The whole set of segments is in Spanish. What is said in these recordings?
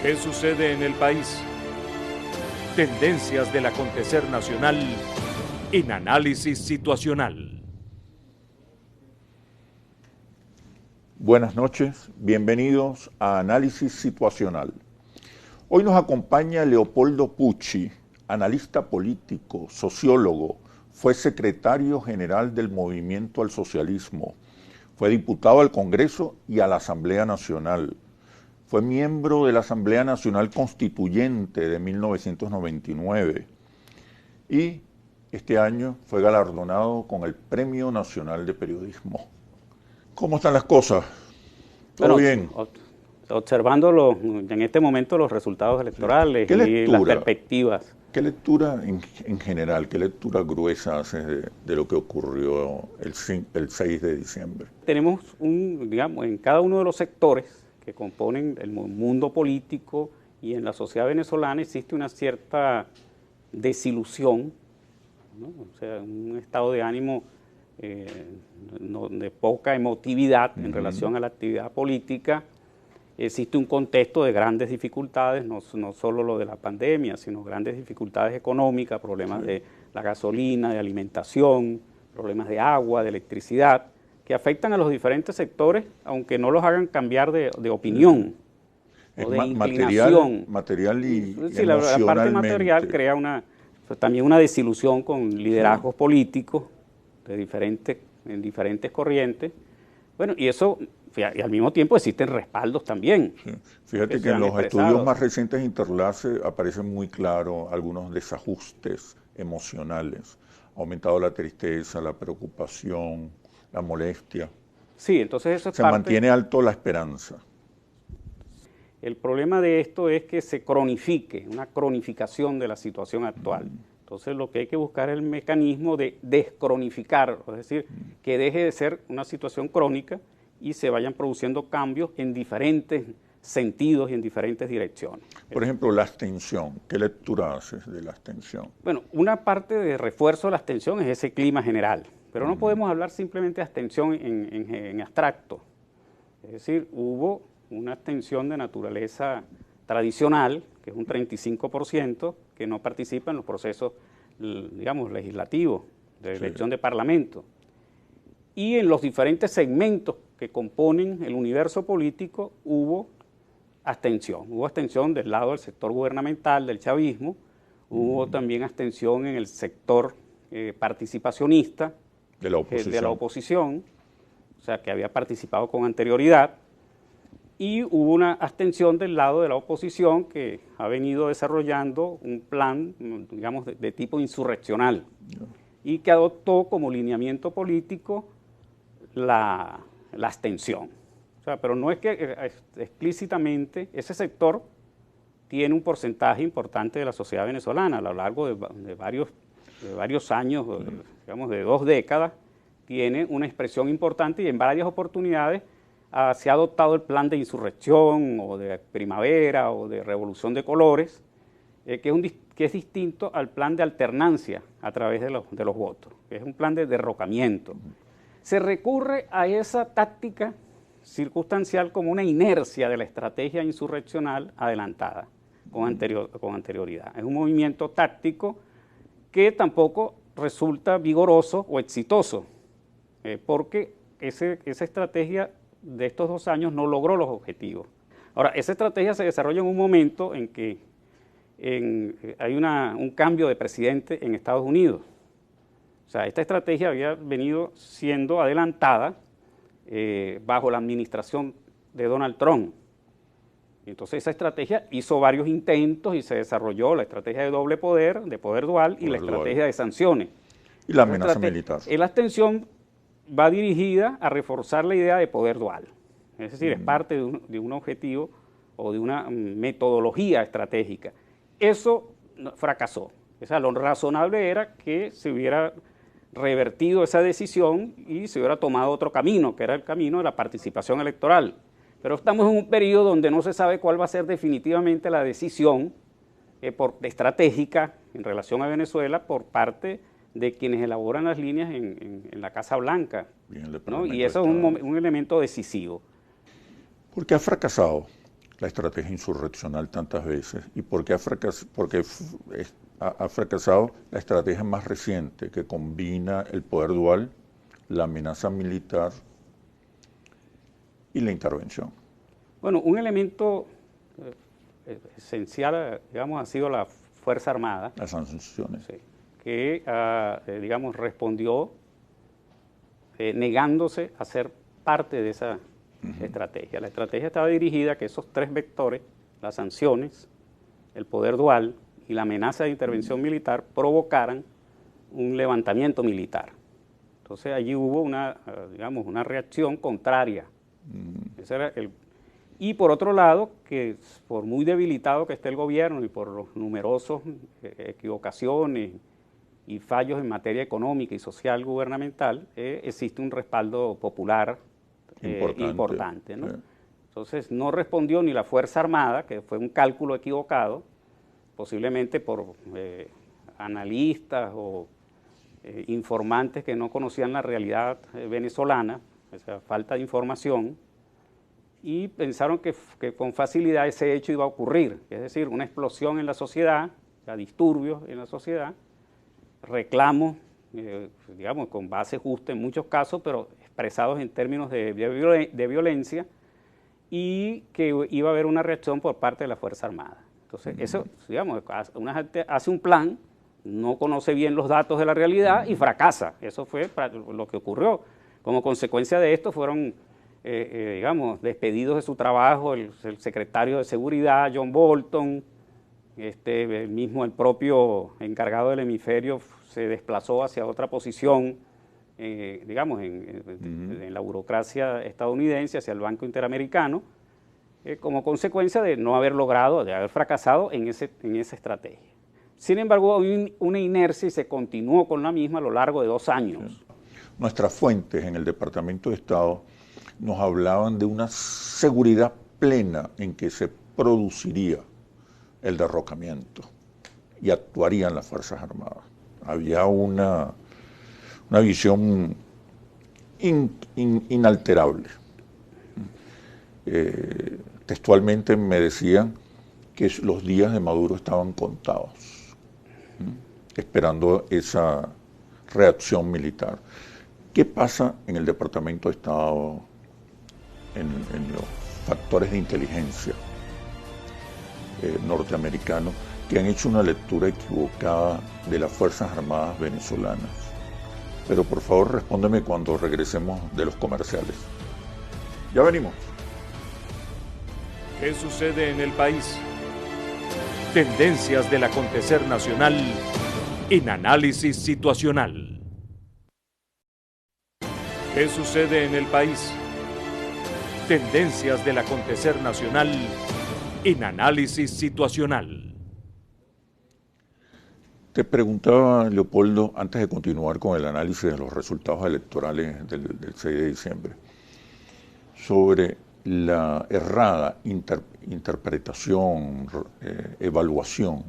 ¿Qué sucede en el país? Tendencias del acontecer nacional en Análisis Situacional. Buenas noches, bienvenidos a Análisis Situacional. Hoy nos acompaña Leopoldo Pucci, analista político, sociólogo, fue secretario general del Movimiento al Socialismo, fue diputado al Congreso y a la Asamblea Nacional, fue miembro de la Asamblea Nacional Constituyente de 1999 y este año fue galardonado con el Premio Nacional de Periodismo. ¿Cómo están las cosas? ¿Todo bien? Observando en este momento los resultados electorales y las perspectivas. ¿Qué lectura en general, qué lectura gruesa haces de lo que ocurrió el 6 de diciembre? Tenemos, digamos, en cada uno de los sectores que componen el mundo político y en la sociedad venezolana existe una cierta desilusión, ¿no? O sea, un estado de ánimo de poca emotividad en relación a la actividad política. Existe un contexto de grandes dificultades, no solo lo de la pandemia, sino grandes dificultades económicas, problemas de la gasolina, de alimentación, problemas de agua, de electricidad, que afectan a los diferentes sectores, aunque no los hagan cambiar de opinión o de inclinación. Material y sí, la parte material crea también una desilusión con liderazgos políticos en diferentes corrientes. Bueno, y eso, y al mismo tiempo existen respaldos también. Sí. Fíjate que en los estudios más recientes de Interlace aparecen muy claros algunos desajustes emocionales. Ha aumentado la tristeza, la preocupación, la molestia. Sí, entonces eso es Se mantiene alto la esperanza. El problema de esto es que se cronifique, una cronificación de la situación actual. Entonces lo que hay que buscar es el mecanismo de descronificar, es decir, que deje de ser una situación crónica y se vayan produciendo cambios en diferentes sentidos y en diferentes direcciones. Por ejemplo, la abstención. ¿Qué lectura haces de la abstención? Bueno, una parte de refuerzo de la abstención es ese clima general, pero no podemos hablar simplemente de abstención en abstracto. Es decir, hubo una abstención de naturaleza tradicional, que es un 35%, que no participa en los procesos, digamos, legislativos, de elección de parlamento. Y en los diferentes segmentos que componen el universo político hubo abstención del lado del sector gubernamental, del chavismo, hubo también abstención en el sector participacionista de la oposición, o sea, que había participado con anterioridad, y hubo una abstención del lado de la oposición que ha venido desarrollando un plan, digamos, de tipo insurreccional, y que adoptó como lineamiento político la abstención. O sea, pero no es que explícitamente ese sector tiene un porcentaje importante de la sociedad venezolana a lo largo de varios años, digamos de 2 décadas, tiene una expresión importante y en varias oportunidades se ha adoptado el plan de insurrección o de primavera o de revolución de colores, que es distinto al plan de alternancia a través de los votos, que es un plan de derrocamiento. Se recurre a esa táctica circunstancial como una inercia de la estrategia insurreccional adelantada con anterioridad. Es un movimiento táctico que tampoco resulta vigoroso o exitoso, porque esa estrategia de estos 2 años no logró los objetivos. Ahora, esa estrategia se desarrolla en un momento en que hay un cambio de presidente en Estados Unidos. O sea, esta estrategia había venido siendo adelantada bajo la administración de Donald Trump. Entonces esa estrategia hizo varios intentos y se desarrolló la estrategia de doble poder, de poder dual y la estrategia de sanciones. Y la amenaza militar. La abstención va dirigida a reforzar la idea de poder dual. Es decir, es parte de un objetivo o de una metodología estratégica. Eso fracasó. O sea, lo razonable era que se hubiera revertido esa decisión y se hubiera tomado otro camino, que era el camino de la participación electoral. Pero estamos en un periodo donde no se sabe cuál va a ser definitivamente la decisión estratégica en relación a Venezuela por parte de quienes elaboran las líneas en la Casa Blanca, ¿no? Y eso es un elemento decisivo. ¿Por qué ha fracasado? la estrategia insurreccional tantas veces y por qué ha fracasado la estrategia más reciente que combina el poder dual, la amenaza militar y la intervención? Bueno, un elemento esencial, digamos, ha sido la Fuerza Armada. Las sanciones. Sí, que, digamos, respondió negándose a ser parte de esa estrategia. La estrategia estaba dirigida a que esos tres vectores, las sanciones, el poder dual y la amenaza de intervención militar, provocaran un levantamiento militar. Entonces allí hubo una, digamos, una reacción contraria. Ese era y por otro lado, que por muy debilitado que esté el gobierno y por los numerosos equivocaciones y fallos en materia económica y social gubernamental, existe un respaldo popular importante, ¿no? Entonces no respondió ni la Fuerza Armada, que fue un cálculo equivocado, posiblemente por analistas o informantes que no conocían la realidad venezolana, o sea, falta de información, y pensaron que con facilidad ese hecho iba a ocurrir, es decir, una explosión en la sociedad, o sea, disturbios en la sociedad, reclamos, digamos, con base justa en muchos casos, pero expresados en términos de violencia, y que iba a haber una reacción por parte de la Fuerza Armada. Entonces, eso, digamos, hace un plan, no conoce bien los datos de la realidad y fracasa. Eso fue lo que ocurrió. Como consecuencia de esto fueron, digamos, despedidos de su trabajo el secretario de Seguridad, John Bolton, el propio encargado del hemisferio se desplazó hacia otra posición, digamos, en la burocracia estadounidense, hacia el Banco Interamericano, como consecuencia de no haber logrado, de haber fracasado en esa estrategia. Sin embargo, hubo una inercia y se continuó con la misma a lo largo de 2 años. Nuestras fuentes en el Departamento de Estado nos hablaban de una seguridad plena en que se produciría el derrocamiento y actuarían las Fuerzas Armadas. Había una visión inalterable. Textualmente me decían que los días de Maduro estaban contados, esperando esa reacción militar. ¿Qué pasa en el Departamento de Estado, en los factores de inteligencia norteamericanos, que han hecho una lectura equivocada de las Fuerzas Armadas venezolanas? Pero por favor respóndeme cuando regresemos de los comerciales. Ya venimos. ¿Qué sucede en el país? Tendencias del acontecer nacional en Análisis Situacional. ¿Qué sucede en el país? Tendencias del acontecer nacional en Análisis Situacional. Te preguntaba, Leopoldo, antes de continuar con el análisis de los resultados electorales del 6 de diciembre, sobre la errada interpretación, evaluación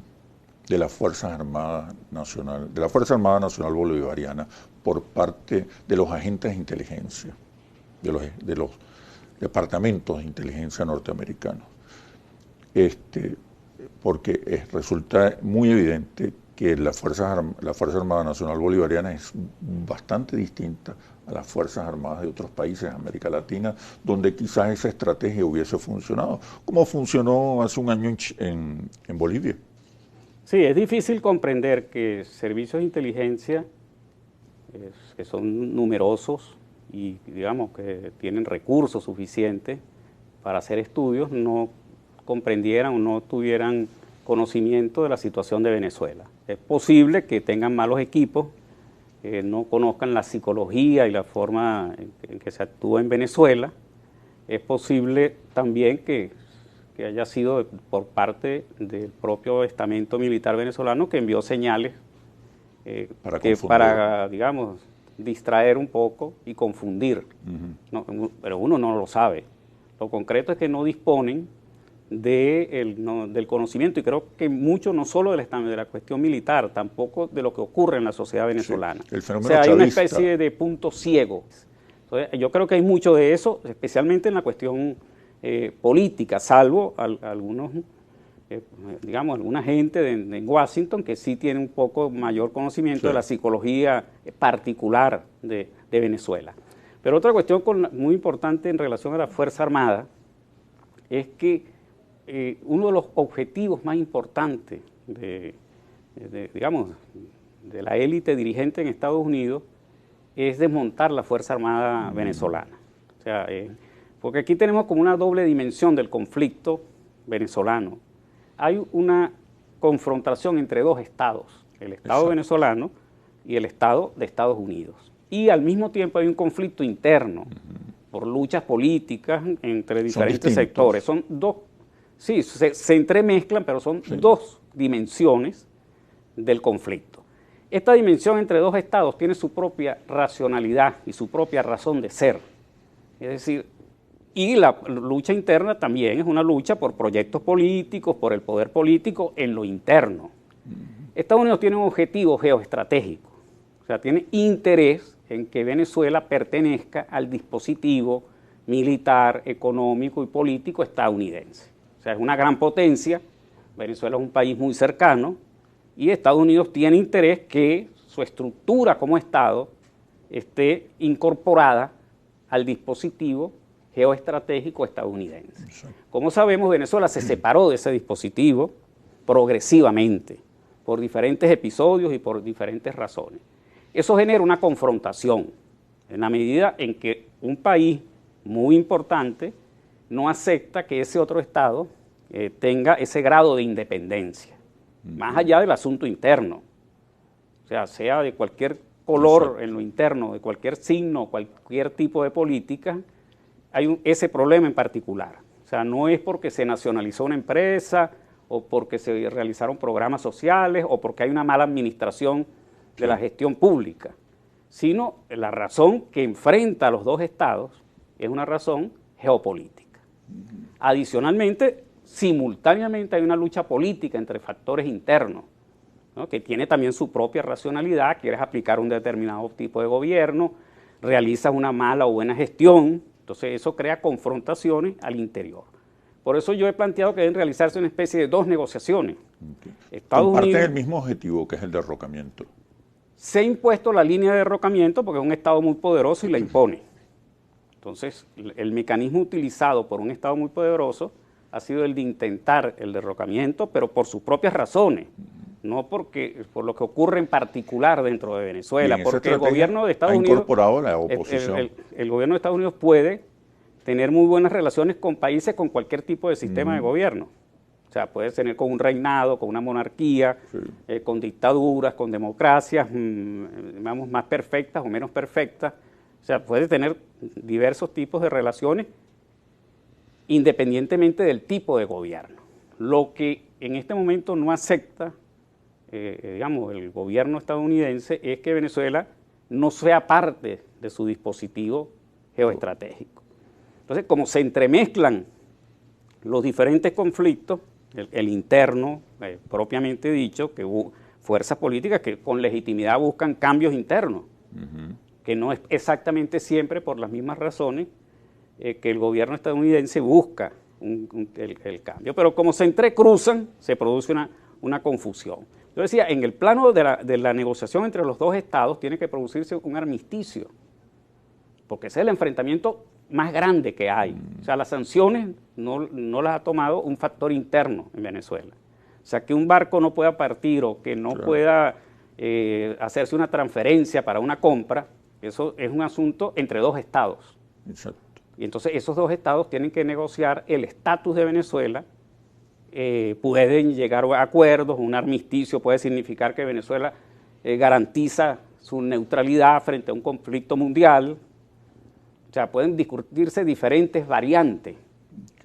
de las Fuerzas Armadas Nacional, de la Fuerza Armada Nacional Bolivariana por parte de los agentes de inteligencia, de los departamentos de inteligencia norteamericanos. Porque resulta muy evidente que la Fuerza Armada Nacional Bolivariana es bastante distinta a las Fuerzas Armadas de otros países de América Latina, donde quizás esa estrategia hubiese funcionado, como funcionó hace un año en Bolivia. Sí, es difícil comprender que servicios de inteligencia, que son numerosos y digamos que tienen recursos suficientes para hacer estudios, no comprendieran o no tuvieran conocimiento de la situación de Venezuela. Es posible que tengan malos equipos, no conozcan la psicología y la forma en que se actúa en Venezuela. Es posible también que haya sido por parte del propio estamento militar venezolano que envió señales para, digamos, distraer un poco y confundir. No, pero uno no lo sabe. Lo concreto es que no disponen del conocimiento, y creo que mucho no solo de la cuestión militar, tampoco de lo que ocurre en la sociedad venezolana. Sí, el fenómeno hay chavista. Una especie de punto ciego. Entonces, yo creo que hay mucho de eso, especialmente en la cuestión política, salvo algunos, digamos, alguna gente en Washington que sí tiene un poco mayor conocimiento de la psicología particular de Venezuela. Pero otra cuestión muy importante en relación a la Fuerza Armada es que uno de los objetivos más importantes digamos, de la élite dirigente en Estados Unidos es desmontar la Fuerza Armada venezolana. O sea, porque aquí tenemos como una doble dimensión del conflicto venezolano. Hay una confrontación entre dos estados, el Estado venezolano y el Estado de Estados Unidos. Y al mismo tiempo hay un conflicto interno por luchas políticas entre diferentes sectores. Son dos, sí, se entremezclan, pero son dos dimensiones del conflicto. Esta dimensión entre dos estados tiene su propia racionalidad y su propia razón de ser. Es decir, y la lucha interna también es una lucha por proyectos políticos, por el poder político en lo interno. Estados Unidos tiene un objetivo geoestratégico, o sea, tiene interés en que Venezuela pertenezca al dispositivo militar, económico y político estadounidense. O sea, es una gran potencia, Venezuela es un país muy cercano y Estados Unidos tiene interés que su estructura como Estado esté incorporada al dispositivo geoestratégico estadounidense. Como sabemos, Venezuela se separó de ese dispositivo progresivamente, por diferentes episodios y por diferentes razones. Eso genera una confrontación, en la medida en que un país muy importante no acepta que ese otro Estado tenga ese grado de independencia, más allá del asunto interno, o sea de cualquier color en lo interno, de cualquier signo, cualquier tipo de política, hay ese problema en particular. O sea, no es porque se nacionalizó una empresa o porque se realizaron programas sociales o porque hay una mala administración de la gestión pública, sino la razón que enfrenta a los dos estados es una razón geopolítica. Adicionalmente, simultáneamente hay una lucha política entre factores internos, ¿no? Que tiene también su propia racionalidad. Quieres aplicar un determinado tipo de gobierno, realizas una mala o buena gestión, entonces eso crea confrontaciones al interior. Por eso yo he planteado que deben realizarse una especie de dos negociaciones. Comparten el mismo objetivo, que es el derrocamiento. Se ha impuesto la línea de derrocamiento porque es un Estado muy poderoso y la impone. Entonces, el mecanismo utilizado por un Estado muy poderoso ha sido el de intentar el derrocamiento, pero por sus propias razones, no por lo que ocurre en particular dentro de Venezuela, porque el gobierno de Estados Unidos, incorporado la oposición. El gobierno de Estados Unidos puede tener muy buenas relaciones con países con cualquier tipo de sistema de gobierno. O sea, puede tener con un reinado, con una monarquía, con dictaduras, con democracias, digamos, más perfectas o menos perfectas. O sea, puede tener diversos tipos de relaciones independientemente del tipo de gobierno. Lo que en este momento no acepta, digamos, el gobierno estadounidense es que Venezuela no sea parte de su dispositivo geoestratégico. Entonces, como se entremezclan los diferentes conflictos, el interno, propiamente dicho, que hubo fuerzas políticas que con legitimidad buscan cambios internos, que no es exactamente siempre por las mismas razones que el gobierno estadounidense busca el cambio. Pero como se entrecruzan, se produce una confusión. Yo decía, en el plano de la negociación entre los dos estados tiene que producirse un armisticio, porque ese es el enfrentamiento más grande que hay. O sea, las sanciones no las ha tomado un factor interno en Venezuela. O sea, que un barco no pueda partir o que no pueda hacerse una transferencia para una compra, eso es un asunto entre dos estados. Exacto. Y entonces esos dos estados tienen que negociar el estatus de Venezuela, pueden llegar a acuerdos, un armisticio puede significar que Venezuela garantiza su neutralidad frente a un conflicto mundial. O sea, pueden discutirse diferentes variantes,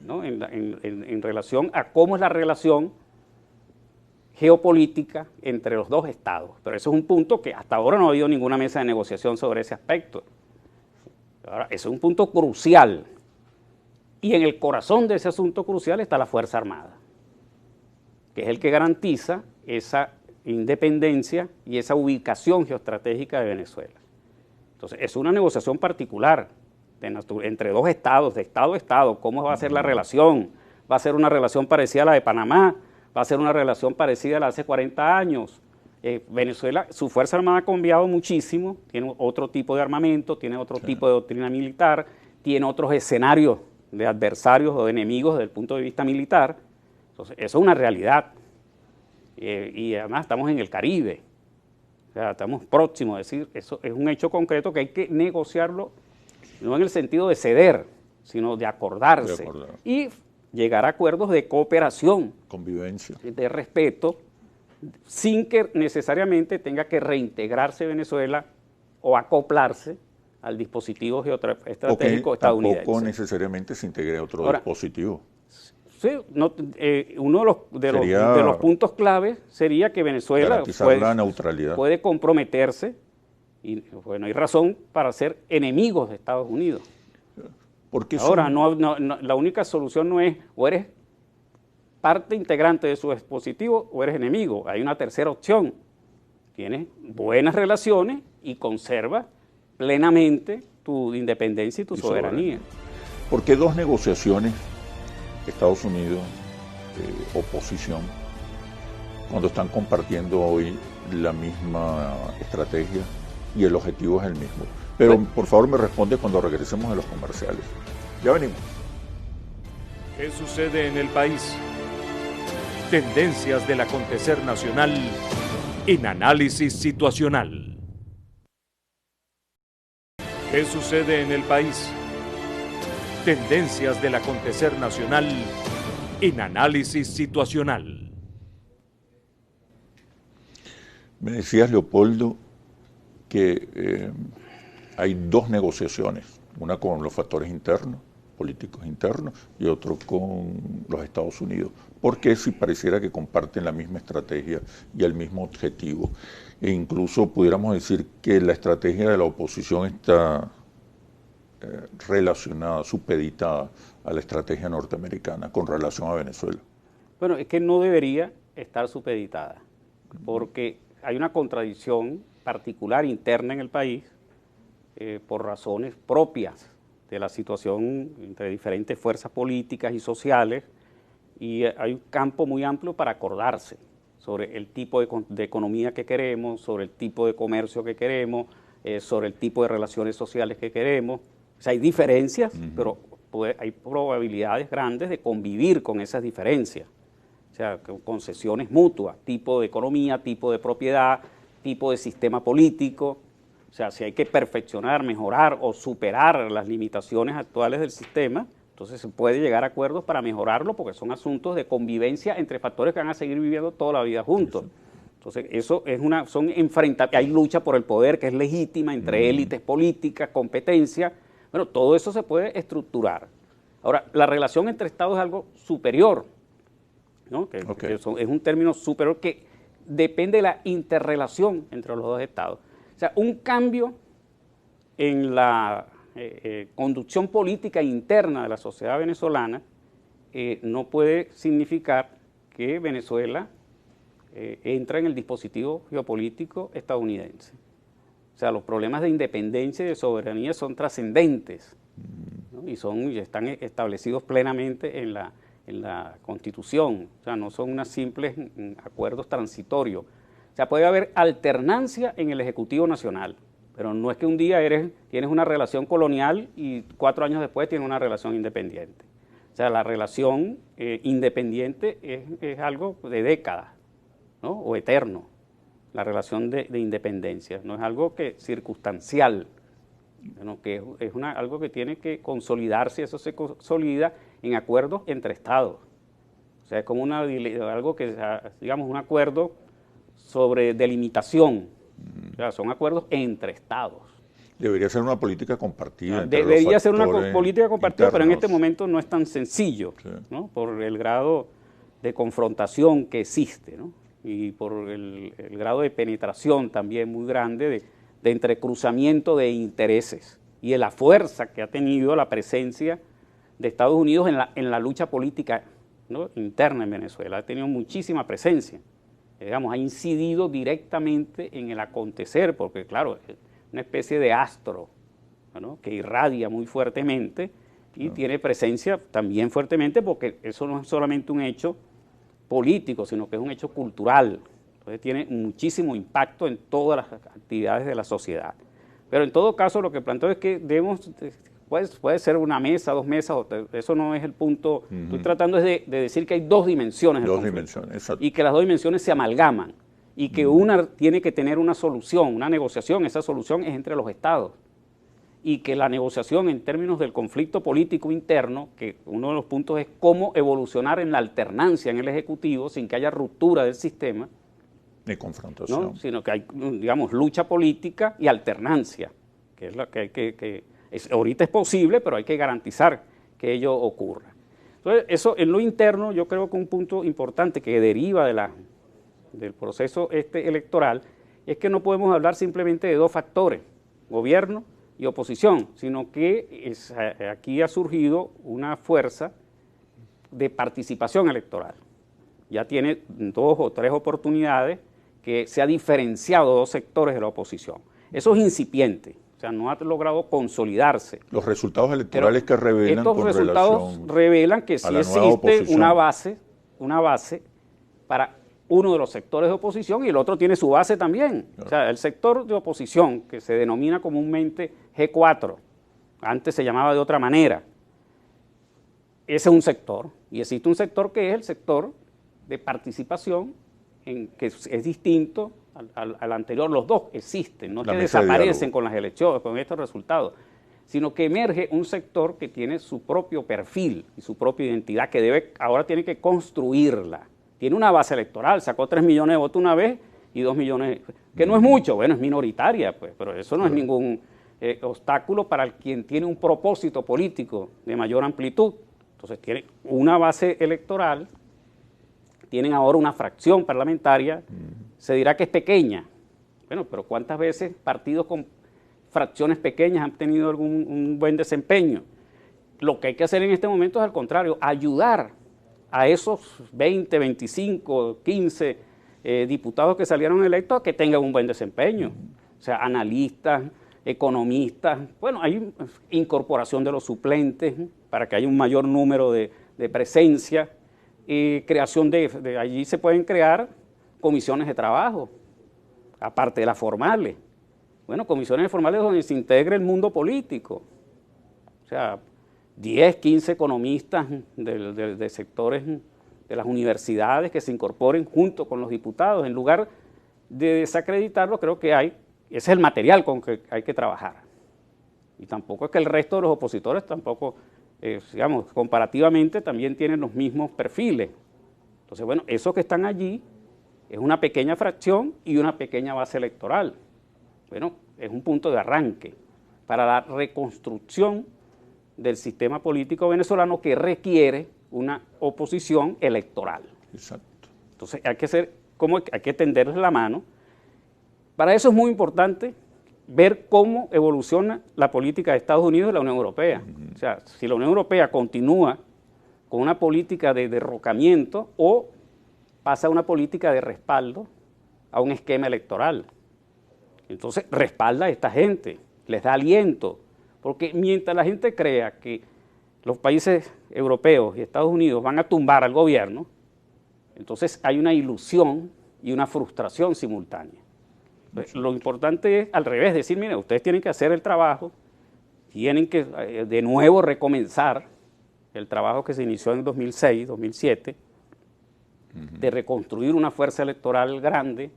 ¿no? en relación a cómo es la relación geopolítica entre los dos estados. Pero eso es un punto que hasta ahora no ha habido ninguna mesa de negociación sobre ese aspecto. Ahora, ese es un punto crucial. Y en el corazón de ese asunto crucial está la Fuerza Armada, que es el que garantiza esa independencia y esa ubicación geoestratégica de Venezuela. Entonces, es una negociación particular. entre dos estados, de estado a estado, cómo va a ser la relación. Va a ser una relación parecida a la de Panamá, va a ser una relación parecida a la de hace 40 años. Venezuela, su Fuerza Armada ha cambiado muchísimo, tiene otro tipo de armamento, tiene otro tipo de doctrina militar, tiene otros escenarios de adversarios o de enemigos desde el punto de vista militar. Entonces, eso es una realidad. Y además estamos en el Caribe, o sea, estamos próximos, es decir, eso es un hecho concreto que hay que negociarlo, no en el sentido de ceder, sino de acordarse. Y llegar a acuerdos de cooperación, convivencia, de respeto, sin que necesariamente tenga que reintegrarse Venezuela o acoplarse al dispositivo geoestratégico estadounidense. Tampoco necesariamente se integre a otro dispositivo. Sí, uno de los puntos claves sería que Venezuela la neutralidad. Puede comprometerse, y bueno, hay razón para ser enemigos de Estados Unidos. Ahora, la única solución no es o eres parte integrante de su dispositivo o eres enemigo. Hay una tercera opción. Tienes buenas relaciones y conservas plenamente tu independencia y tu soberanía. ¿Por qué dos negociaciones, Estados Unidos, oposición, cuando están compartiendo hoy la misma estrategia y el objetivo es el mismo? Pero por favor me responde cuando regresemos a los comerciales. Ya venimos. ¿Qué sucede en el país? Tendencias del acontecer nacional en Análisis Situacional. ¿Qué sucede en el país? Tendencias del acontecer nacional en Análisis Situacional. Me decías, Leopoldo, que hay dos negociaciones, una con los factores internos, políticos internos, y otro con los Estados Unidos. ¿Por qué si pareciera que comparten la misma estrategia y el mismo objetivo? E incluso pudiéramos decir que la estrategia de la oposición está relacionada, supeditada a la estrategia norteamericana con relación a Venezuela. Bueno, es que no debería estar supeditada, porque hay una contradicción particular interna en el país por razones propias de la situación entre diferentes fuerzas políticas y sociales, y hay un campo muy amplio para acordarse sobre el tipo de economía que queremos, sobre el tipo de comercio que queremos, sobre el tipo de relaciones sociales que queremos. O sea, hay diferencias, pero hay probabilidades grandes de convivir con esas diferencias. O sea, concesiones mutuas, tipo de economía, tipo de propiedad, tipo de sistema político. O sea, si hay que perfeccionar, mejorar o superar las limitaciones actuales del sistema, entonces se puede llegar a acuerdos para mejorarlo, porque son asuntos de convivencia entre factores que van a seguir viviendo toda la vida juntos. Entonces, eso es son enfrentamientos, hay lucha por el poder que es legítima entre élites políticas, competencia. Bueno, todo eso se puede estructurar. Ahora, la relación entre Estados es algo superior, ¿no? Es un término superior que depende de la interrelación entre los dos Estados. O sea, un cambio en la conducción política interna de la sociedad venezolana no puede significar que Venezuela entra en el dispositivo geopolítico estadounidense. O sea, los problemas de independencia y de soberanía son trascendentes, ¿no? y están establecidos plenamente en la Constitución. O sea, no son unos simples acuerdos transitorios. O sea, puede haber alternancia en el Ejecutivo Nacional, pero no es que un día tienes una relación colonial y 4 años después tienes una relación independiente. O sea, la relación independiente es algo de décadas, ¿no? O eterno. La relación de independencia no es algo circunstancial, sino que es algo que tiene que consolidarse, y eso se consolida en acuerdos entre Estados. O sea, es como algo que, digamos, un acuerdo sobre delimitación. O sea, son acuerdos entre Estados. Debería ser una política compartida. Debería ser una política compartida, pero en este momento no es tan sencillo, ¿no? Por el grado de confrontación que existe, ¿no? Y por el grado de penetración también muy grande de entrecruzamiento de intereses y de la fuerza que ha tenido la presencia de Estados Unidos en la lucha política, ¿no? interna en Venezuela. Ha tenido muchísima presencia. Digamos, ha incidido directamente en el acontecer, porque claro, es una especie de astro, ¿no?, que irradia muy fuertemente y tiene presencia también fuertemente, porque eso no es solamente un hecho político, sino que es un hecho cultural. Entonces tiene muchísimo impacto en todas las actividades de la sociedad. Pero en todo caso lo que planteo es que puede ser una mesa, 2 mesas, eso no es el punto. Estoy tratando de decir que hay 2 dimensiones. 2 dimensiones, exacto. Y que las 2 dimensiones se amalgaman y que una tiene que tener una solución, una negociación. Esa solución es entre los estados. Y que la negociación en términos del conflicto político interno, que uno de los puntos es cómo evolucionar en la alternancia en el Ejecutivo sin que haya ruptura del sistema. De confrontación. ¿No? Sino que hay, digamos, lucha política y alternancia, que es lo que hay que ahorita es posible, pero hay que garantizar que ello ocurra. Entonces, eso en lo interno yo creo que un punto importante que deriva del proceso electoral es que no podemos hablar simplemente de 2 factores, gobierno y oposición, sino que aquí ha surgido una fuerza de participación electoral. Ya tiene 2 o 3 oportunidades que se ha diferenciado 2 sectores de la oposición. Eso es incipiente, o sea, no ha logrado consolidarse. Los resultados electorales que revelan estos resultados revelan que sí existe una base para uno de los sectores de oposición y el otro tiene su base también. Claro. O sea, el sector de oposición, que se denomina comúnmente G4, antes se llamaba de otra manera, ese es un sector, y existe un sector que es el sector de participación, que es distinto al anterior. Los 2 existen, no es que desaparecen con las elecciones, con estos resultados, sino que emerge un sector que tiene su propio perfil y su propia identidad, que ahora tiene que construirla. Tiene una base electoral, sacó 3 millones de votos una vez y 2 millones, que no es mucho, bueno, es minoritaria, pues, pero eso no es ningún obstáculo para quien tiene un propósito político de mayor amplitud. Entonces tiene una base electoral, tienen ahora una fracción parlamentaria, se dirá que es pequeña. Bueno, pero ¿cuántas veces partidos con fracciones pequeñas han tenido un buen desempeño? Lo que hay que hacer en este momento es al contrario, ayudar a esos 20, 25, 15 diputados que salieron electos a que tengan un buen desempeño. O sea, analistas, economistas, bueno, hay incorporación de los suplentes para que haya un mayor número de presencia, creación allí se pueden crear comisiones de trabajo, aparte de las formales. Bueno, comisiones formales donde se integre el mundo político. O sea, 10, 15 economistas de sectores de las universidades que se incorporen junto con los diputados. En lugar de desacreditarlo, creo que ese es el material con que hay que trabajar. Y tampoco es que el resto de los opositores tampoco, digamos, comparativamente también tienen los mismos perfiles. Entonces, bueno, esos que están allí es una pequeña fracción y una pequeña base electoral. Bueno, es un punto de arranque para la reconstrucción del sistema político venezolano que requiere una oposición electoral. Exacto. Entonces hay que tenderles la mano. Para eso es muy importante ver cómo evoluciona la política de Estados Unidos y la Unión Europea. O sea, si la Unión Europea continúa con una política de derrocamiento o pasa a una política de respaldo a un esquema electoral. Entonces respalda a esta gente, les da aliento, porque mientras la gente crea que los países europeos y Estados Unidos van a tumbar al gobierno, entonces hay una ilusión y una frustración simultánea. Entonces, lo importante es al revés, decir, mire, ustedes tienen que hacer el trabajo, tienen que de nuevo recomenzar el trabajo que se inició en 2006, 2007, de reconstruir una fuerza electoral grande.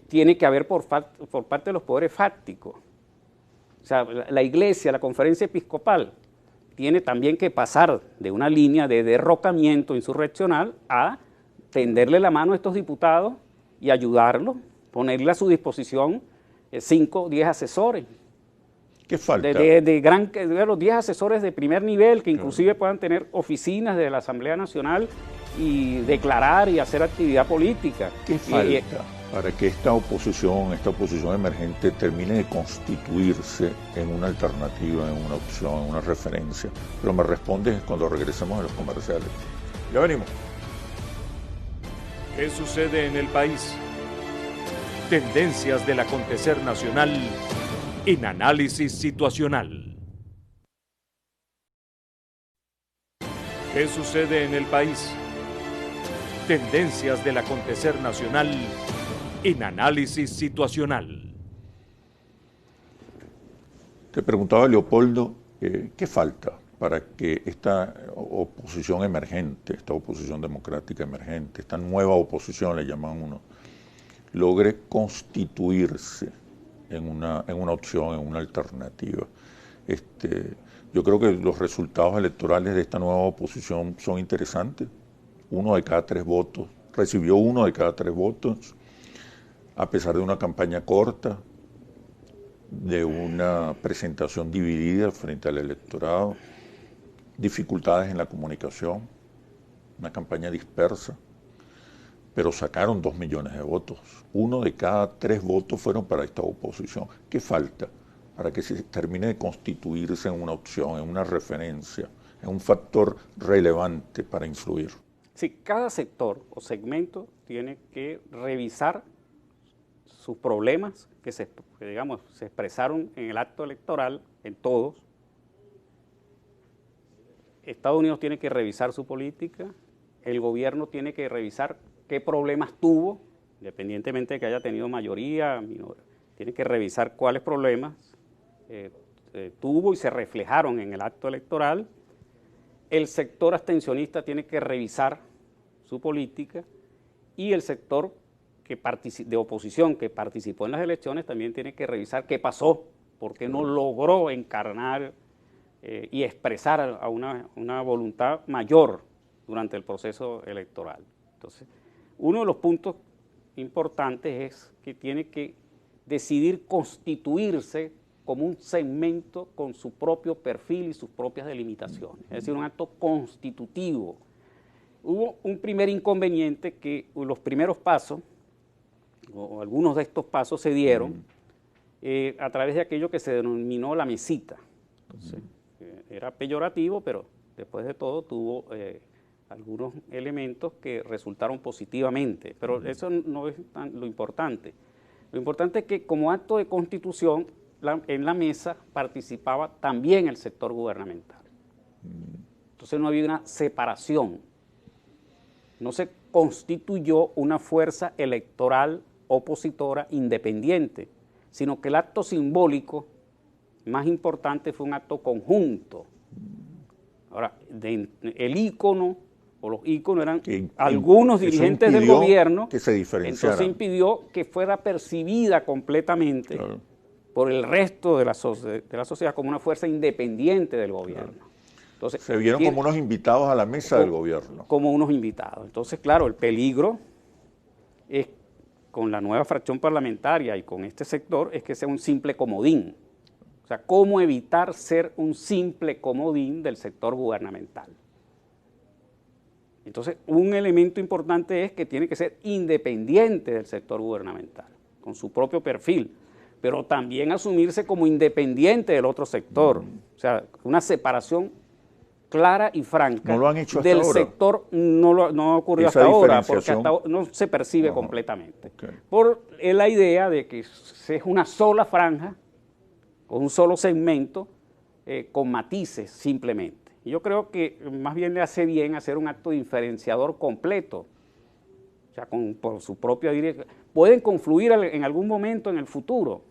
Tiene que haber por parte de los poderes fácticos. O sea, la Iglesia, la Conferencia Episcopal, tiene también que pasar de una línea de derrocamiento insurreccional a tenderle la mano a estos diputados y ayudarlos, ponerle a su disposición 5 o 10 asesores. ¿Qué falta? De los 10 asesores de primer nivel que inclusive puedan tener oficinas de la Asamblea Nacional y declarar y hacer actividad política. ¿Qué falta para que esta oposición emergente termine de constituirse en una alternativa, en una opción, en una referencia? Pero me respondes cuando regresemos a los comerciales. Ya venimos. ¿Qué sucede en el país? Tendencias del acontecer nacional en Análisis Situacional. ¿Qué sucede en el país? Tendencias del acontecer nacional en Análisis Situacional. Te preguntaba, Leopoldo, ¿qué falta para que esta oposición emergente, esta oposición democrática emergente, esta nueva oposición, le llaman uno, logre constituirse en una opción, en una alternativa? Yo creo que los resultados electorales de esta nueva oposición son interesantes. 1 de cada 3 votos, recibió 1 de cada 3 votos, a pesar de una campaña corta, de una presentación dividida frente al electorado, dificultades en la comunicación, una campaña dispersa, pero sacaron 2 millones de votos. 1 de cada 3 votos fueron para esta oposición. ¿Qué falta para que se termine de constituirse en una opción, en una referencia, en un factor relevante para influir? Sí, cada sector o segmento tiene que revisar sus problemas que se expresaron en el acto electoral, en todos. Estados Unidos tiene que revisar su política, el gobierno tiene que revisar qué problemas tuvo, independientemente de que haya tenido mayoría, tiene que revisar cuáles problemas tuvo y se reflejaron en el acto electoral. El sector abstencionista tiene que revisar su política y el sector de oposición que participó en las elecciones también tiene que revisar qué pasó, por qué no logró encarnar y expresar a una voluntad mayor durante el proceso electoral. Entonces, uno de los puntos importantes es que tiene que decidir constituirse como un segmento con su propio perfil y sus propias delimitaciones, es decir, un acto constitutivo. Hubo un primer inconveniente que los primeros pasos, o algunos de estos pasos se dieron a través de aquello que se denominó la mesita. Entonces, era peyorativo, pero después de todo tuvo algunos elementos que resultaron positivamente, pero eso no es lo importante. Lo importante es que como acto de constitución, en la mesa participaba también el sector gubernamental. Entonces no había una separación. No se constituyó una fuerza electoral opositora independiente, sino que el acto simbólico más importante fue un acto conjunto. Ahora, el ícono o los íconos eran algunos dirigentes del gobierno, que se diferenciaran. Entonces impidió que fuera percibida completamente por el resto de la sociedad como una fuerza independiente del gobierno. Entonces, se vieron como unos invitados a la mesa del gobierno. Como unos invitados. Entonces, claro, el peligro es, con la nueva fracción parlamentaria y con este sector, es que sea un simple comodín. O sea, ¿cómo evitar ser un simple comodín del sector gubernamental? Entonces, un elemento importante es que tiene que ser independiente del sector gubernamental, con su propio perfil, pero también asumirse como independiente del otro sector. O sea, una separación clara y franca del sector no ocurrió hasta ahora, porque hasta no se percibe completamente. Por la idea de que es una sola franja, o un solo segmento, con matices simplemente. Y yo creo que más bien le hace bien hacer un acto diferenciador completo, o sea, por su propia dirección. Pueden confluir en algún momento en el futuro,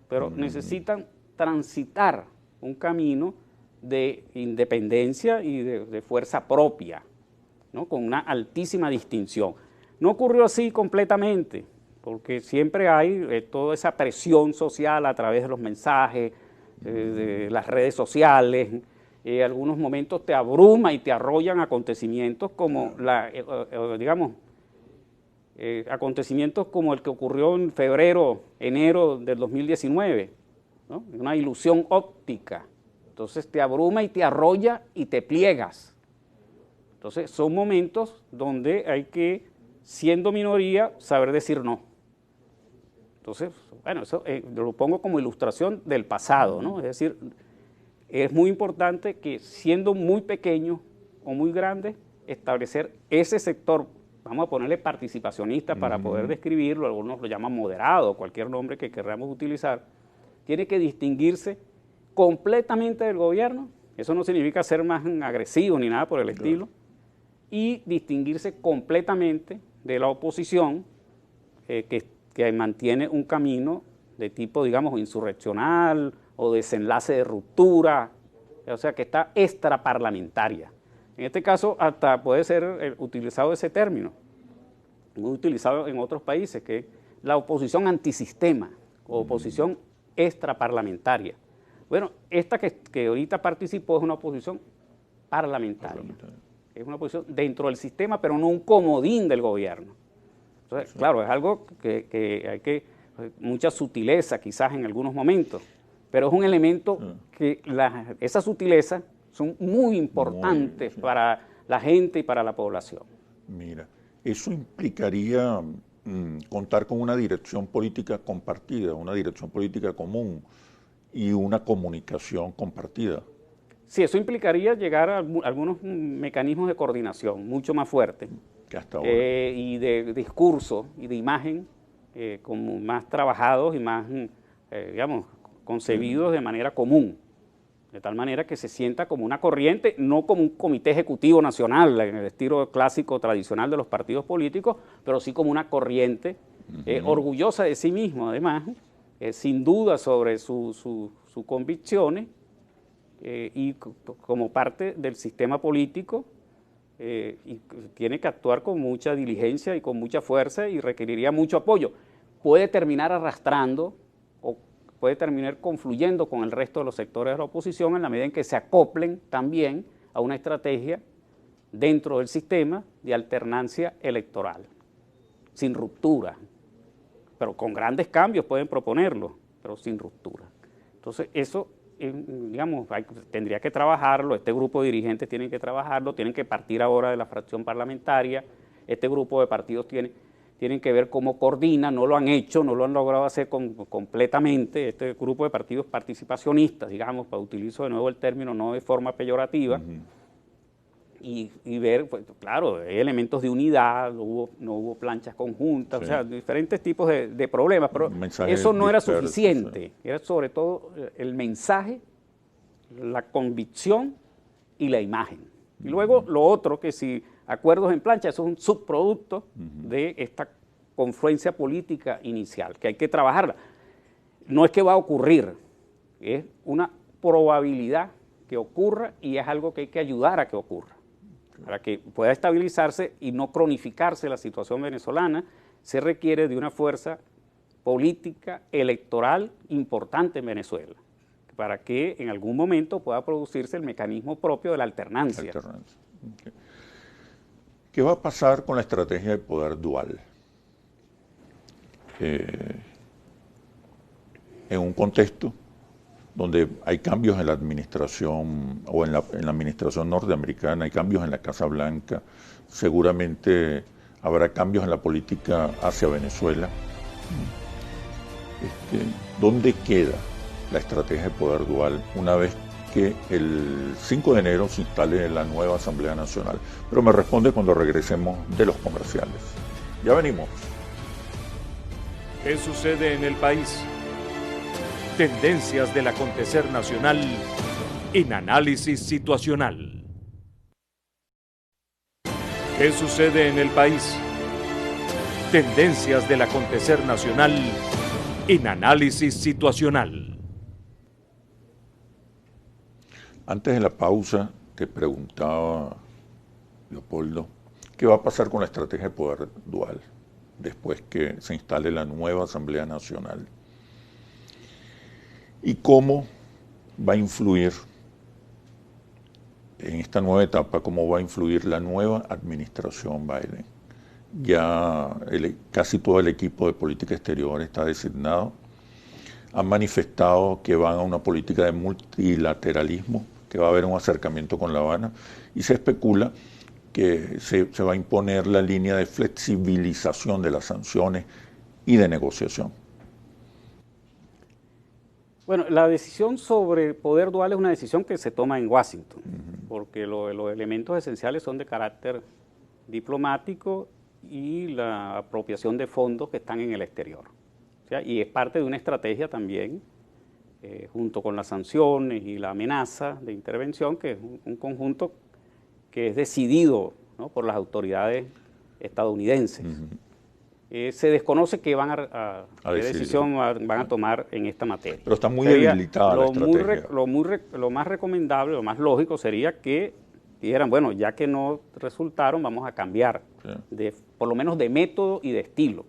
pero necesitan transitar un camino de independencia y de fuerza propia, ¿no? Con una altísima distinción. No ocurrió así completamente, porque siempre hay toda esa presión social a través de los mensajes, de las redes sociales. Algunos momentos te abruma y te arrollan acontecimientos como acontecimientos como el que ocurrió en enero del 2019, ¿no? Una ilusión óptica. Entonces te abruma y te arrolla y te pliegas. Entonces son momentos donde hay que, siendo minoría, saber decir no. Entonces, bueno, eso lo pongo como ilustración del pasado, ¿no? Es decir, es muy importante que, siendo muy pequeño o muy grande, establecer ese sector, vamos a ponerle participacionista para poder describirlo, algunos lo llaman moderado, cualquier nombre que queramos utilizar, tiene que distinguirse completamente del gobierno, eso no significa ser más agresivo ni nada por el estilo, y distinguirse completamente de la oposición que mantiene un camino de tipo, digamos, insurreccional o desenlace de ruptura, o sea, que está extraparlamentaria. En este caso, hasta puede ser utilizado ese término, muy utilizado en otros países, que es la oposición antisistema o oposición extraparlamentaria. Bueno, esta que ahorita participó es una oposición parlamentaria. Es una oposición dentro del sistema, pero no un comodín del gobierno. Entonces, claro, es algo que hay que, mucha sutileza quizás en algunos momentos, pero es un elemento que esas sutilezas son muy importantes para la gente y para la población. Mira, eso implicaría contar con una dirección política compartida, una dirección política común y una comunicación compartida. Sí, eso implicaría llegar a algunos mecanismos de coordinación mucho más fuertes que hasta ahora. Y de discurso y de imagen como más trabajados y más, digamos, concebidos de manera común, de tal manera que se sienta como una corriente, no como un comité ejecutivo nacional en el estilo clásico tradicional de los partidos políticos, pero sí como una corriente orgullosa de sí mismo, además, sin duda sobre sus convicciones, y como parte del sistema político, y tiene que actuar con mucha diligencia y con mucha fuerza y requeriría mucho apoyo. Puede terminar arrastrando o puede terminar confluyendo con el resto de los sectores de la oposición en la medida en que se acoplen también a una estrategia dentro del sistema de alternancia electoral, sin ruptura, pero con grandes cambios pueden proponerlo, pero sin ruptura. Entonces eso, digamos, tendría que trabajarlo, este grupo de dirigentes tienen que trabajarlo, tienen que partir ahora de la fracción parlamentaria, este grupo de partidos tienen que ver cómo coordinan, no lo han hecho, no lo han logrado hacer completamente, este grupo de partidos participacionistas, digamos, para utilizo de nuevo el término, no de forma peyorativa, y ver, pues, claro, hay elementos de unidad, no hubo planchas conjuntas, o sea, diferentes tipos de problemas, pero eso no era suficiente, era sobre todo el mensaje, la convicción y la imagen. Y luego lo otro, que si acuerdos en plancha, eso es un subproducto de esta confluencia política inicial, que hay que trabajarla. No es que va a ocurrir, es una probabilidad que ocurra y es algo que hay que ayudar a que ocurra. Para que pueda estabilizarse y no cronificarse la situación venezolana, se requiere de una fuerza política electoral importante en Venezuela, para que en algún momento pueda producirse el mecanismo propio de la alternancia. Okay. ¿Qué va a pasar con la estrategia de poder dual? En un contexto donde hay cambios en la administración o en la administración norteamericana, hay cambios en la Casa Blanca, seguramente habrá cambios en la política hacia Venezuela. ¿Dónde queda la estrategia de poder dual una vez que el 5 de enero se instale la nueva Asamblea Nacional? Pero me responde cuando regresemos de los comerciales. Ya venimos. ¿Qué sucede en el país? Tendencias del acontecer nacional en análisis situacional. ¿Qué sucede en el país? Tendencias del acontecer nacional en análisis situacional. Antes de la pausa te preguntaba, Leopoldo, ¿qué va a pasar con la estrategia de poder dual después que se instale la nueva Asamblea Nacional? ¿Y cómo va a influir en esta nueva etapa, cómo va a influir la nueva administración Biden? Ya casi todo el equipo de política exterior está designado. Han manifestado que van a una política de multilateralismo, que va a haber un acercamiento con La Habana, y se especula que se va a imponer la línea de flexibilización de las sanciones y de negociación. Bueno, la decisión sobre poder dual es una decisión que se toma en Washington, porque los elementos esenciales son de carácter diplomático y la apropiación de fondos que están en el exterior. O sea, y es parte de una estrategia también junto con las sanciones y la amenaza de intervención, que es un conjunto que es decidido, ¿no?, por las autoridades estadounidenses. Se desconoce qué qué decisión van a tomar en esta materia. Pero está muy debilitada la estrategia. Lo más recomendable, lo más lógico sería que dijeran, bueno, ya que no resultaron, vamos a cambiar, por lo menos de método y de estilo.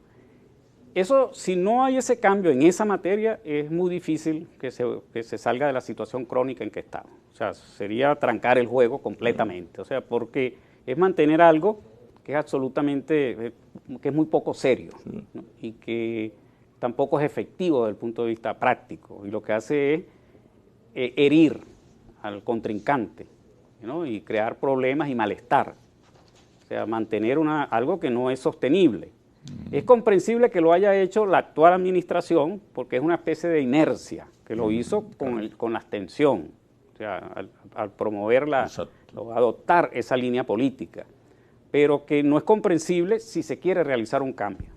Eso, si no hay ese cambio en esa materia, es muy difícil que se salga de la situación crónica en que estamos. O sea, sería trancar el juego completamente. O sea, porque es mantener algo que es absolutamente, que es muy poco serio, ¿no?, y que tampoco es efectivo desde el punto de vista práctico. Y lo que hace es herir al contrincante, ¿no?, y crear problemas y malestar. O sea, mantener algo que no es sostenible. Es comprensible que lo haya hecho la actual administración porque es una especie de inercia, que lo hizo con la abstención, o sea, al promover adoptar esa línea política, pero que no es comprensible si se quiere realizar un cambio.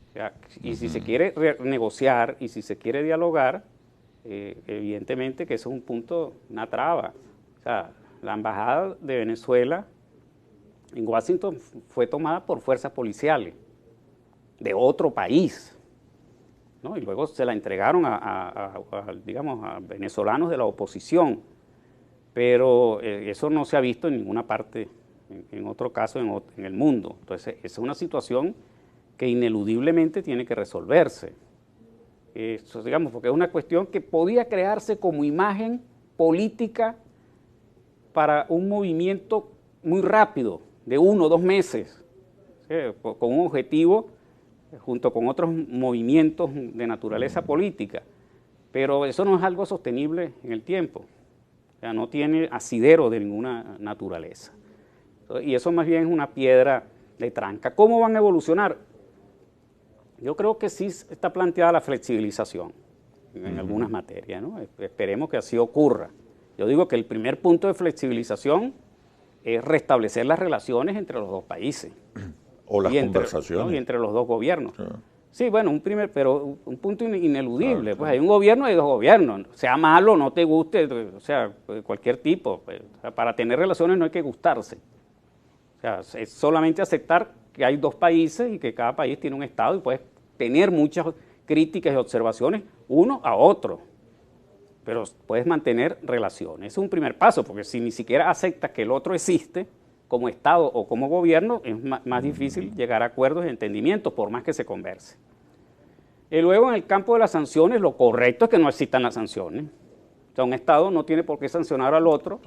O sea, y si se quiere negociar y si se quiere dialogar, evidentemente que eso es un punto, una traba. O sea, la embajada de Venezuela en Washington fue tomada por fuerzas policiales de otro país, ¿no? Y luego se la entregaron digamos, a venezolanos de la oposición, pero eso no se ha visto en ninguna parte, en otro caso en el mundo. Entonces, esa es una situación que ineludiblemente tiene que resolverse. Eso, digamos, porque es una cuestión que podía crearse como imagen política para un movimiento muy rápido, de 1 o 2 meses, con un objetivo junto con otros movimientos de naturaleza política, pero eso no es algo sostenible en el tiempo, o sea, no tiene asidero de ninguna naturaleza, y eso más bien es una piedra de tranca. ¿Cómo van a evolucionar? Yo creo que sí está planteada la flexibilización en algunas materias, ¿no? Esperemos que así ocurra. Yo digo que el primer punto de flexibilización es restablecer las relaciones entre los dos países. O las conversaciones. ¿no?, y entre los dos gobiernos. Sí, bueno, pero un punto ineludible. Pues hay un gobierno y hay dos gobiernos. Sea malo, no te guste, o sea, cualquier tipo. Pues, o sea, para tener relaciones no hay que gustarse. O sea, es solamente aceptar que hay dos países y que cada país tiene un Estado y puedes tener muchas críticas y observaciones uno a otro. Pero puedes mantener relaciones. Es un primer paso, porque si ni siquiera aceptas que el otro existe, como Estado o como gobierno, es más difícil llegar a acuerdos y entendimientos, por más que se converse. Y luego, en el campo de las sanciones, lo correcto es que no existan las sanciones. O sea, un Estado no tiene por qué sancionar al otro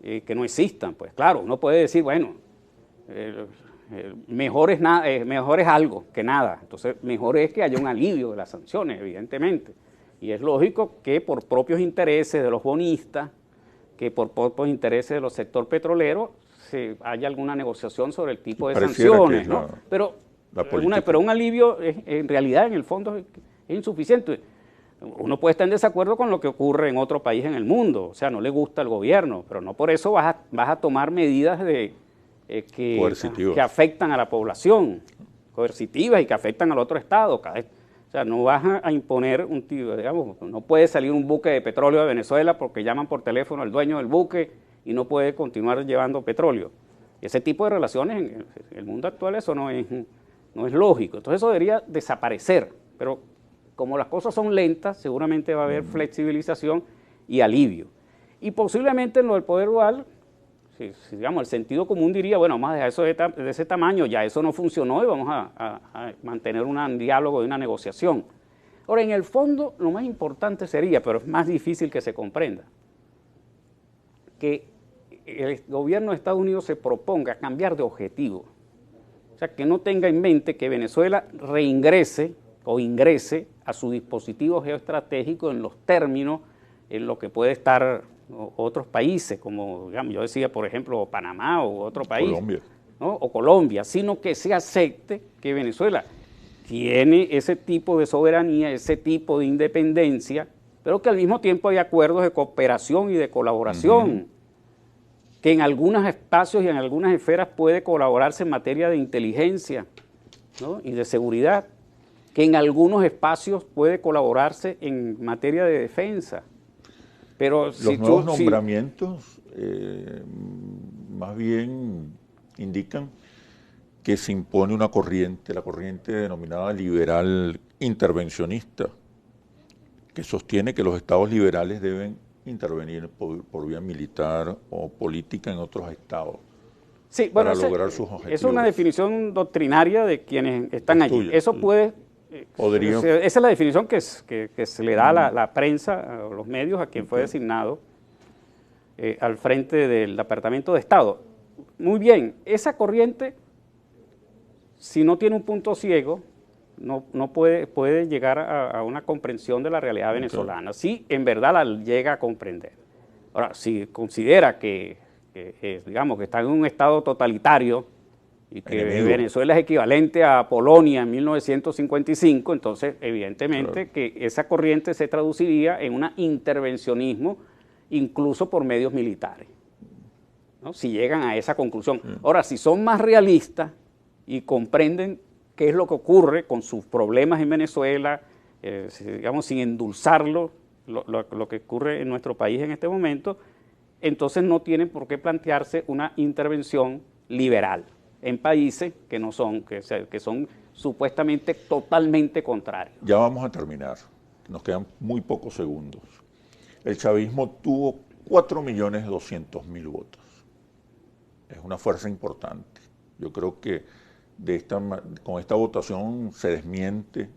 que no existan. Pues claro, uno puede decir, bueno, mejor es algo que nada. Entonces, mejor es que haya un alivio de las sanciones, evidentemente. Y es lógico que por propios intereses de los bonistas, que por propios intereses de los sectores petroleros, haya alguna negociación sobre el tipo de sanciones, ¿no? Pero un alivio en realidad, en el fondo, es insuficiente. Uno puede estar en desacuerdo con lo que ocurre en otro país en el mundo, o sea, no le gusta el gobierno, pero no por eso vas a tomar medidas que afectan a la población, coercitivas y que afectan al otro Estado. O sea, no vas a imponer digamos, no puede salir un buque de petróleo de Venezuela porque llaman por teléfono al dueño del buque y no puede continuar llevando petróleo. Ese tipo de relaciones en el mundo actual, eso no es lógico. Entonces eso debería desaparecer, pero como las cosas son lentas, seguramente va a haber flexibilización y alivio. Y posiblemente en lo del poder dual, digamos, el sentido común diría, bueno, vamos a dejar eso de ese tamaño, ya eso no funcionó y vamos a mantener un diálogo y una negociación. Ahora, en el fondo, lo más importante sería, pero es más difícil que se comprenda, que el gobierno de Estados Unidos se proponga cambiar de objetivo. O sea, que no tenga en mente que Venezuela reingrese o ingrese a su dispositivo geoestratégico en los términos en los que puede estar otros países, como digamos, yo decía, por ejemplo, Panamá o otro país, Colombia, ¿no? O Colombia, sino que se acepte que Venezuela tiene ese tipo de soberanía, ese tipo de independencia, pero que al mismo tiempo hay acuerdos de cooperación y de colaboración, que en algunos espacios y en algunas esferas puede colaborarse en materia de inteligencia, ¿no?, y de seguridad, que en algunos espacios puede colaborarse en materia de defensa. Pero los nuevos nombramientos más bien indican que se impone una corriente, la corriente denominada liberal intervencionista, que sostiene que los estados liberales deben intervenir por vía militar o política en otros estados. Sí, bueno, para lograr sus objetivos. Es una definición doctrinaria de quienes están allí. Eso puede... Podría... Esa es la definición que se le da a la prensa, a los medios, a quien fue designado al frente del Departamento de Estado. Muy bien, esa corriente, si no tiene un punto ciego, no puede llegar a una comprensión de la realidad venezolana. Sí, en verdad la llega a comprender. Ahora, si considera que digamos, que está en un estado totalitario y que Venezuela es equivalente a Polonia en 1955, entonces evidentemente que esa corriente se traduciría en un intervencionismo incluso por medios militares, ¿no? Si llegan a esa conclusión. Ahora, si son más realistas y comprenden qué es lo que ocurre con sus problemas en Venezuela, digamos, sin endulzarlo, lo que ocurre en nuestro país en este momento, entonces no tienen por qué plantearse una intervención liberal en países que no son, que son supuestamente totalmente contrarios. Ya vamos a terminar, nos quedan muy pocos segundos. El chavismo tuvo 4.200.000 votos. Es una fuerza importante. Yo creo que con esta votación se desmiente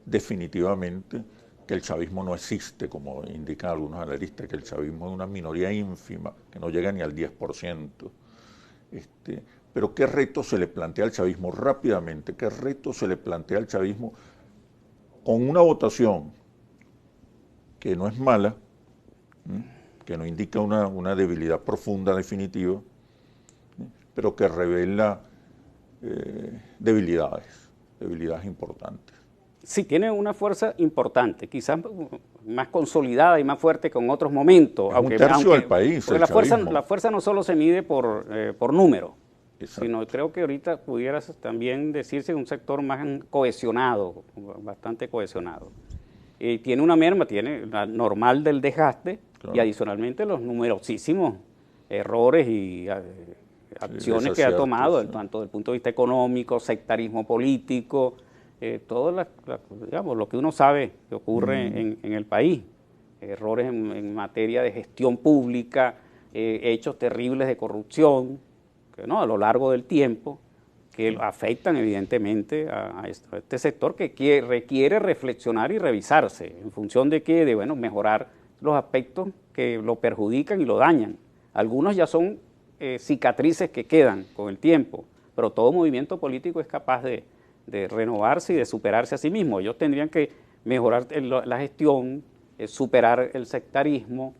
definitivamente que el chavismo no existe, como indican algunos analistas, que el chavismo es una minoría ínfima, que no llega ni al 10%. Pero ¿qué reto se le plantea al chavismo? Rápidamente, ¿qué reto se le plantea al chavismo con una votación que no es mala, que no indica una debilidad profunda definitiva, pero que revela debilidades importantes? Sí, tiene una fuerza importante, quizás más consolidada y más fuerte que en otros momentos. Es un tercio del país. La fuerza no solo se mide por número, sino creo que ahorita pudiera también decirse un sector más cohesionado, bastante cohesionado. Tiene una merma, tiene la normal del desgaste, claro, y adicionalmente los numerosísimos errores y acciones que ha tomado, tanto desde el punto de vista económico, sectarismo político, todo digamos, lo que uno sabe que ocurre en el país, errores en materia de gestión pública, hechos terribles de corrupción, que a lo largo del tiempo, que afectan evidentemente a este sector que requiere reflexionar y revisarse, en función de que, mejorar los aspectos que lo perjudican y lo dañan. Algunos ya son cicatrices que quedan con el tiempo, pero todo movimiento político es capaz de renovarse y de superarse a sí mismo. Ellos tendrían que mejorar la gestión, superar el sectarismo,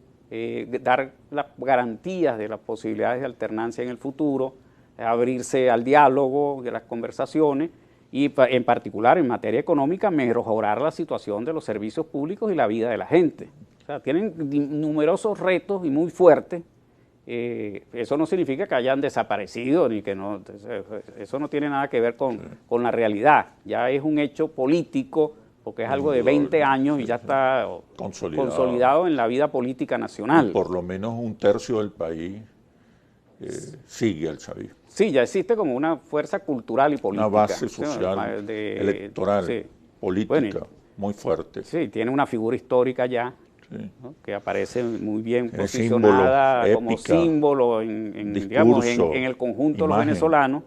dar las garantías de las posibilidades de alternancia en el futuro, abrirse al diálogo, de las conversaciones y en particular en materia económica mejorar la situación de los servicios públicos y la vida de la gente. O sea, tienen numerosos retos y muy fuertes. Eso no significa que hayan desaparecido, ni que no, eso no tiene nada que ver con la realidad. Ya es un hecho político, porque es algo de 20 años y ya está consolidado en la vida política nacional. Y por lo menos un tercio del país sigue al chavismo. Sí, ya existe como una fuerza cultural y política. Una base social, electoral, política, muy fuerte. Sí, tiene una figura histórica ya, ¿no? Que aparece muy bien posicionada como símbolo en el conjunto de los venezolanos.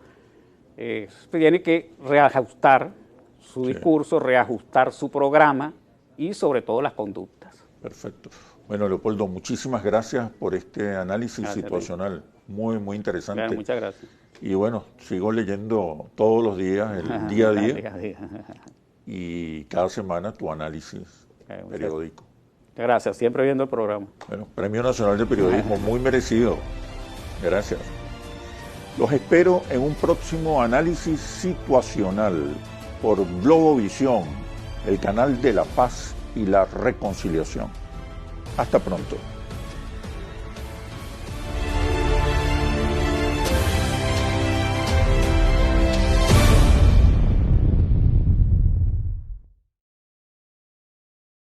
Tiene que reajustar su discurso, reajustar su programa y sobre todo las conductas. Perfecto. Bueno, Leopoldo, muchísimas gracias por este análisis situacional. Muy, muy interesante. Claro, muchas gracias. Y bueno, sigo leyendo todos los días, el día a día, y cada semana tu análisis periódico. Gracias, siempre viendo el programa. Bueno, Premio Nacional de Periodismo, muy merecido. Gracias. Los espero en un próximo análisis situacional por Globovisión, el canal de la paz y la reconciliación. Hasta pronto.